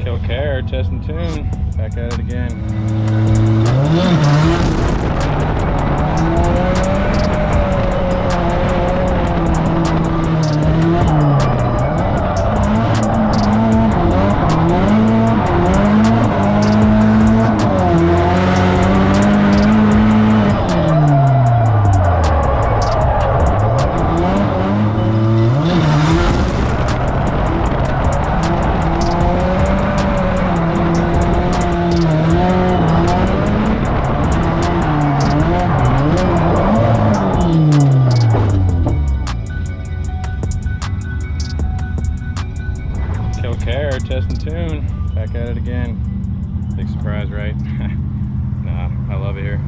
Kilkare, test and tune. Back at it again. Kilkare, test and tune. Back at it again. Big surprise, right? Nah, I love it here.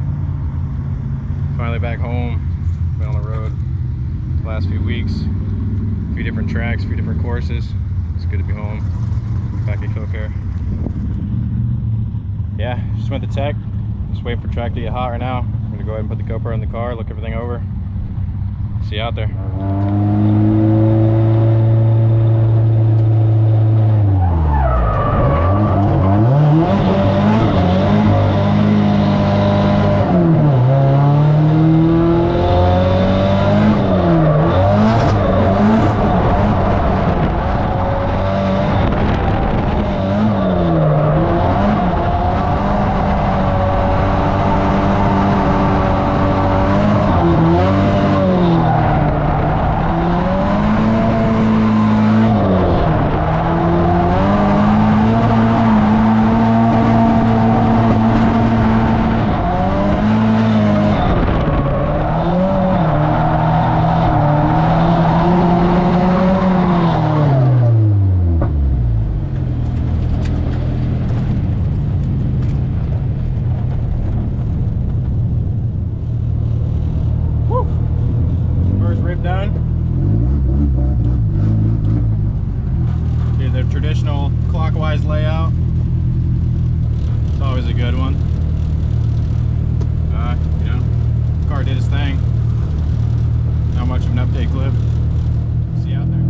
Finally back home. Been on the road the last few weeks. A few different tracks, a few different courses. It's good to be home. Back at Kilkare. Yeah, just went to tech. Just waiting for track to get hot right now. I'm gonna go ahead and put the GoPro in the car, look everything over. See you out there. Done. Here's their traditional clockwise layout. It's always a good one. You know, car did its thing. Not much of an update clip. See you out there.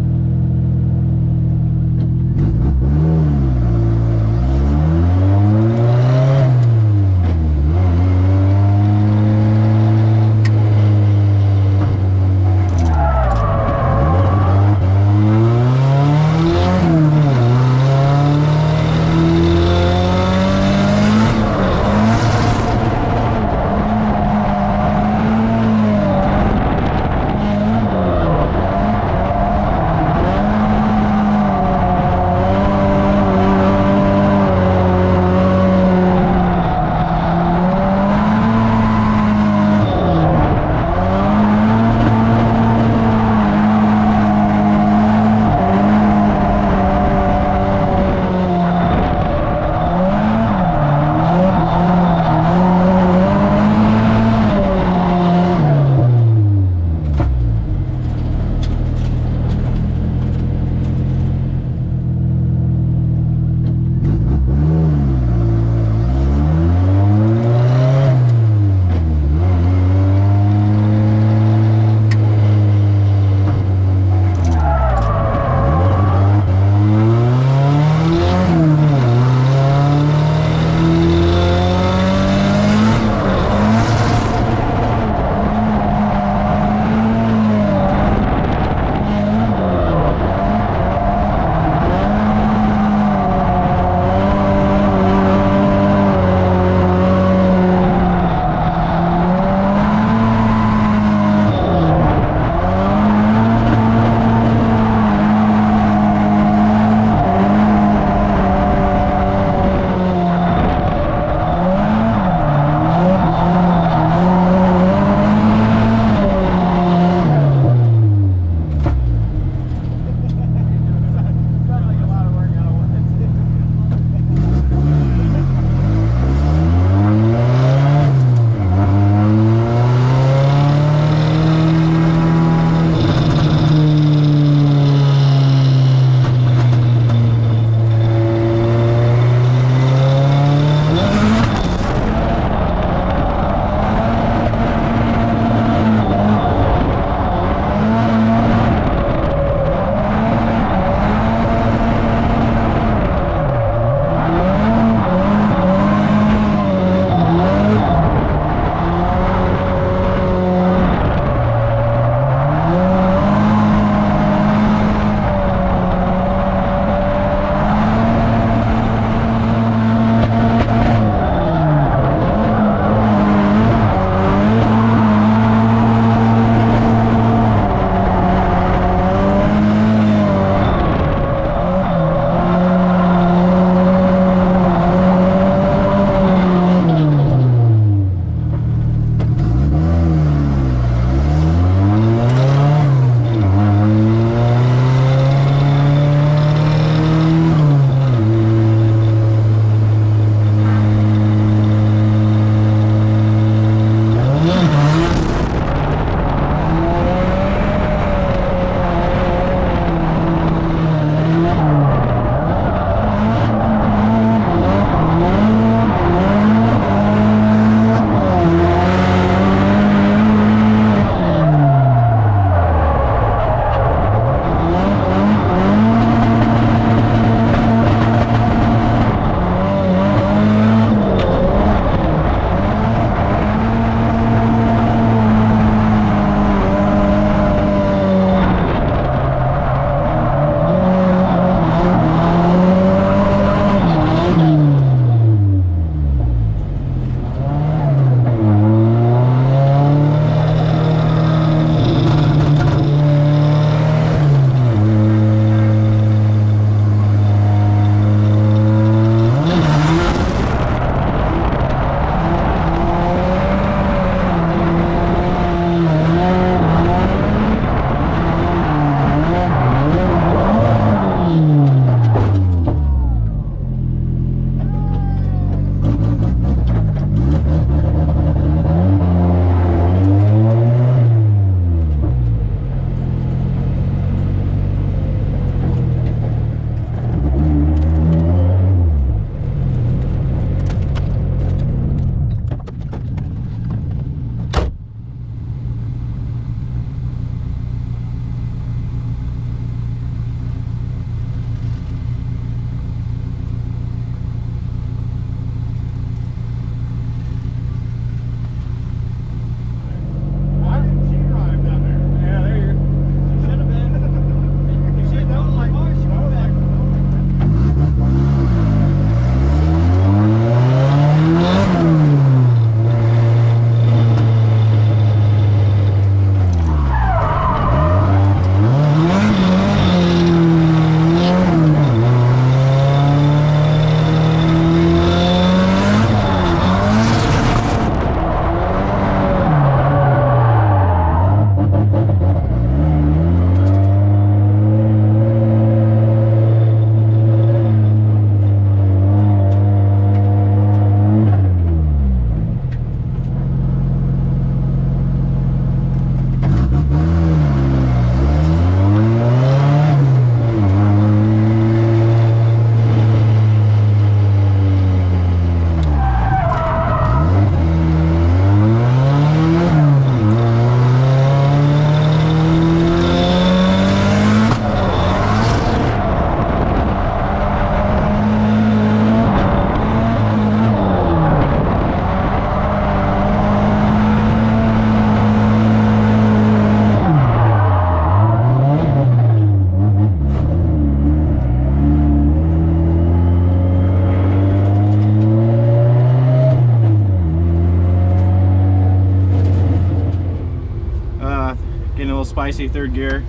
spicy third gear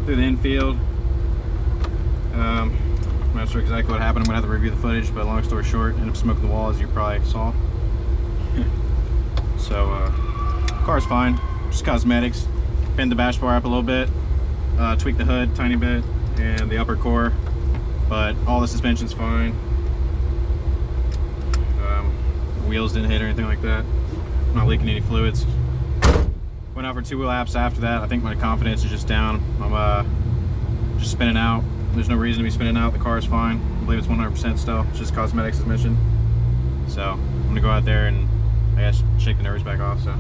through the infield. I'm not sure exactly what happened. I'm gonna have to review the footage, but long story short, ended up smoking the wall, as you probably saw. So car's fine, just cosmetics. Bend the bash bar up a little bit, tweak the hood tiny bit, and the upper core, but all the suspension's fine. Wheels didn't hit or anything like that. I'm not leaking any fluids. Went out for 2 laps after that. I think my confidence is just down. I'm just spinning out. There's no reason to be spinning out. The car is fine. I believe it's 100% still. It's just cosmetics as mentioned. So I'm gonna go out there and I guess shake the nerves back off. So.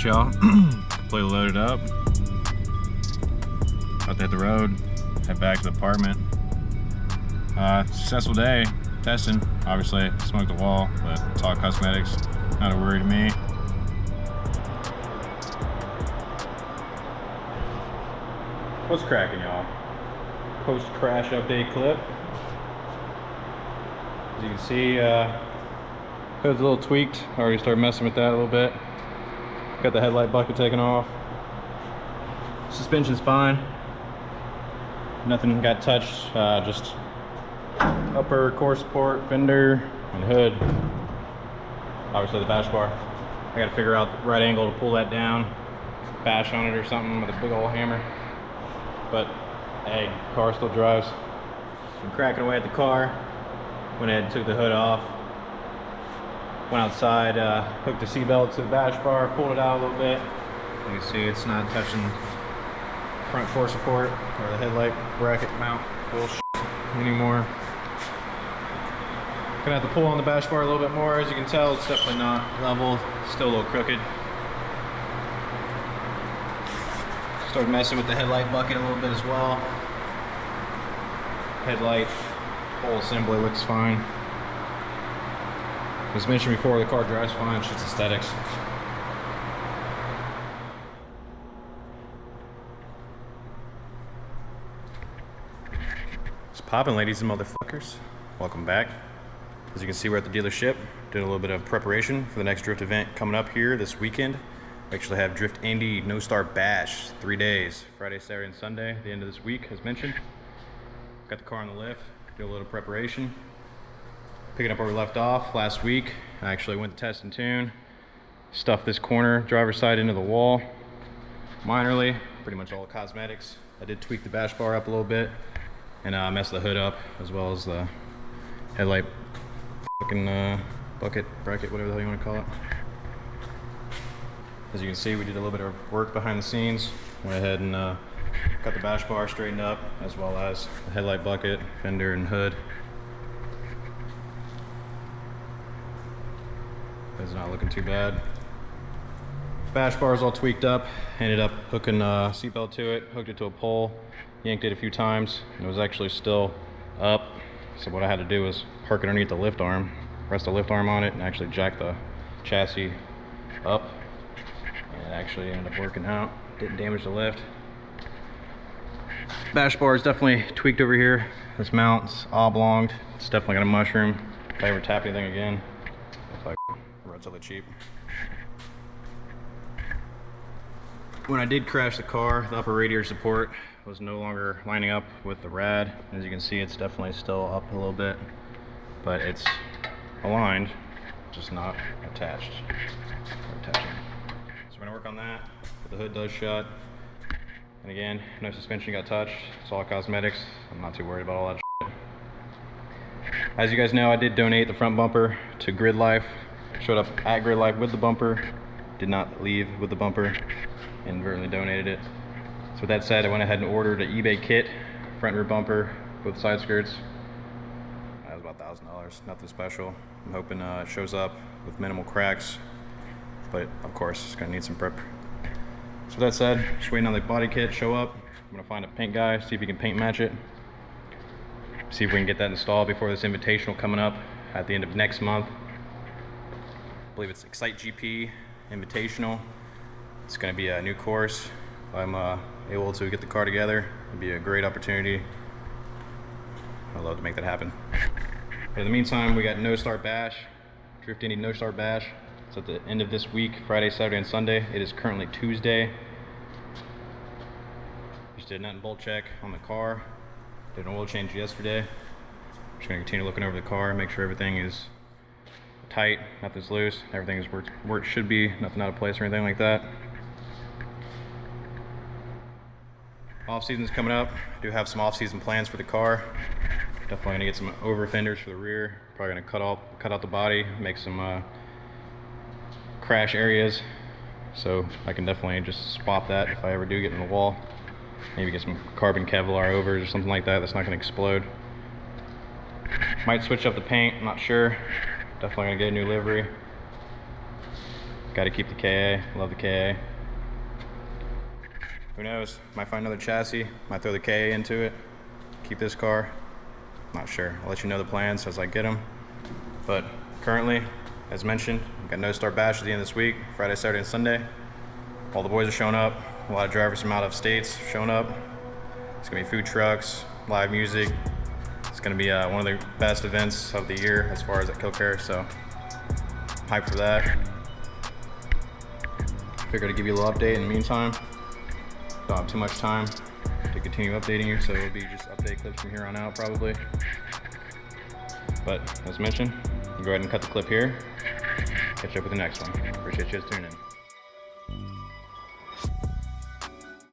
Y'all, completely loaded up. About to hit the road, head back to the apartment. Successful day testing. Obviously, smoked the wall, but it's all cosmetics. Not a worry to me. What's cracking, y'all? Post-crash update clip. As you can see, hood's a little tweaked. I already started messing with that a little bit. Got the headlight bucket taken off. Suspension's fine. Nothing got touched. Just upper core support, fender, and hood. Obviously the bash bar. I gotta figure out the right angle to pull that down. Bash on it or something with a big old hammer. But hey, car still drives. I'm cracking away at the car. Went ahead and took the hood off. Went outside, hooked the seatbelt to the bash bar, pulled it out a little bit. You can see it's not touching front core support or the headlight bracket mount bullshit anymore. Gonna have to pull on the bash bar a little bit more. As you can tell, it's definitely not level, still a little crooked. Started messing with the headlight bucket a little bit as well. Headlight, whole assembly looks fine. As mentioned before, the car drives fine, it's just aesthetics. It's poppin', ladies and motherfuckers. Welcome back. As you can see, we're at the dealership, doing a little bit of preparation for the next drift event coming up here this weekend. We actually have Drift Indy No Star Bash, 3 days, Friday, Saturday, and Sunday, at the end of this week, as mentioned. Got the car on the lift, do a little preparation. Picking up where we left off last week. I actually went to test and tune, stuffed this corner driver's side into the wall minorly, pretty much all cosmetics. I did tweak the bash bar up a little bit and messed the hood up, as well as the headlight fucking bucket, bracket, whatever the hell you want to call it. As you can see, we did a little bit of work behind the scenes. Went ahead and got the bash bar straightened up, as well as the headlight bucket, fender, and hood. It's not looking too bad. Bash bar is all tweaked up. Ended up hooking a seatbelt to it, hooked it to a pole, yanked it a few times, and it was actually still up. So what I had to do was park it underneath the lift arm, rest the lift arm on it, and actually jack the chassis up. And it actually ended up working out. Didn't damage the lift. Bash bar is definitely tweaked over here. This mount's oblonged. It's definitely got a mushroom. If I ever tap anything again, it's like relatively cheap. When I did crash the car, the upper radiator support was no longer lining up with the rad. As you can see, it's definitely still up a little bit, but it's aligned, just not attached. So we're gonna work on that. The hood does shut. And again, no suspension got touched. It's all cosmetics. I'm not too worried about all that shit. As you guys know, I did donate the front bumper to Grid Life. Showed up at Grid Life with the bumper. Did not leave with the bumper. Inadvertently donated it. So with that said, I went ahead and ordered an eBay kit. Front rear bumper, both side skirts. That was about $1,000, nothing special. I'm hoping it shows up with minimal cracks. But of course, it's gonna need some prep. So with that said, just waiting on the body kit to show up. I'm gonna find a paint guy, see if he can paint match it. See if we can get that installed before this invitational coming up at the end of next month. I believe it's Excite GP Invitational. It's gonna be a new course. If I'm able to get the car together, it'd be a great opportunity. I'd love to make that happen. But in the meantime, we got No Start Bash, Drift Indy No Start Bash. It's at the end of this week, Friday, Saturday, and Sunday. It is currently Tuesday. Just did a nut and bolt check on the car. Did an oil change yesterday. Just gonna continue looking over the car, make sure everything is tight, nothing's loose, everything is where it should be, nothing out of place or anything like that. Off season's coming up. I do have some off-season plans for the car. Definitely gonna get some over fenders for the rear. Probably gonna cut out the body, make some crash areas, so I can definitely just spot that if I ever do get in the wall. Maybe get some carbon Kevlar overs or something like that that's not gonna explode. Might switch up the paint, I'm not sure. Definitely gonna get a new livery. Got to keep the KA, love the KA. Who knows, might find another chassis, might throw the KA into it, keep this car, not sure. I'll let you know the plans as I get them. But currently, as mentioned, we've got No Start Bash at the end of this week, Friday, Saturday, and Sunday. All the boys are showing up, a lot of drivers from out of states showing up. It's gonna be food trucks, live music. It's gonna be one of the best events of the year as far as at Kilkare, so I'm hyped for that. Figured I'd give you a little update in the meantime. Don't have too much time to continue updating you, so it'll be just update clips from here on out probably. But as mentioned, I'll go ahead and cut the clip here. Catch up with the next one. Appreciate you guys tuning in.